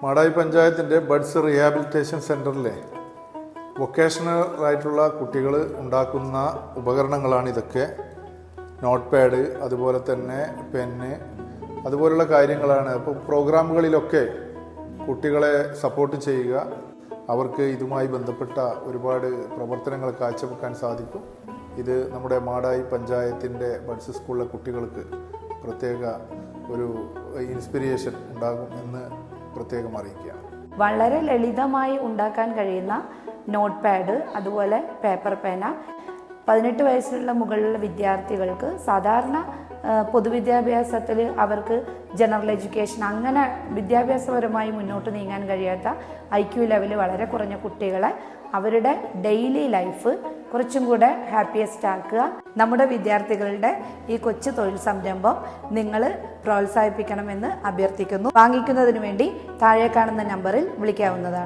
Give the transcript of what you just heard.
മാടായി പഞ്ചായത്തിൻ്റെ buds rehabilitation സെൻറ്ററിലെ vocational ആയിട്ടുള്ള കുട്ടികൾ ഉണ്ടാക്കുന്ന ഉപകരണങ്ങളാണ് ഇതൊക്കെ. നോട്ട് പാഡ്, അതുപോലെ തന്നെ പെന്ന്, അതുപോലുള്ള കാര്യങ്ങളാണ്. അപ്പോൾ പ്രോഗ്രാമുകളിലൊക്കെ കുട്ടികളെ സപ്പോർട്ട് ചെയ്യുക, അവർക്ക് ഇതുമായി ബന്ധപ്പെട്ട ഒരുപാട് പ്രവർത്തനങ്ങൾ കാഴ്ചവെക്കാൻ സാധിക്കും. ഇത് നമ്മുടെ മാടായി പഞ്ചായത്തിൻ്റെ ബഡ്സ് സ്കൂളിലെ കുട്ടികൾക്ക് പ്രത്യേക ഒരു ഇൻസ്പിരേഷൻ ഉണ്ടാകും എന്ന് പ്രത്യേകം അറിയിക്കുകയാണ്. വളരെ ലളിതമായി ഉണ്ടാക്കാൻ കഴിയുന്ന നോട്ട് പാഡ്, അതുപോലെ പേപ്പർ പേന 18 വയസ്സിലുള്ള മുകളിലുള്ള വിദ്യാർത്ഥികൾക്ക് സാധാരണ പൊതുവിദ്യാഭ്യാസത്തിൽ അവർക്ക് ജനറൽ എഡ്യൂക്കേഷൻ അങ്ങനെ വിദ്യാഭ്യാസപരമായി മുന്നോട്ട് നീങ്ങാൻ കഴിയാത്ത IQ ലെവൽ വളരെ കുറഞ്ഞ കുട്ടികളെ അവരുടെ ഡെയിലി ലൈഫ് കുറച്ചും കൂടെ ഹാപ്പിയസ്റ്റ് ആക്കുക. നമ്മുടെ വിദ്യാർത്ഥികളുടെ ഈ കൊച്ചു തൊഴിൽ സംരംഭം നിങ്ങൾ പ്രോത്സാഹിപ്പിക്കണമെന്ന് അഭ്യർത്ഥിക്കുന്നു. വാങ്ങിക്കുന്നതിന് വേണ്ടി താഴെ കാണുന്ന നമ്പറിൽ വിളിക്കാവുന്നതാണ്.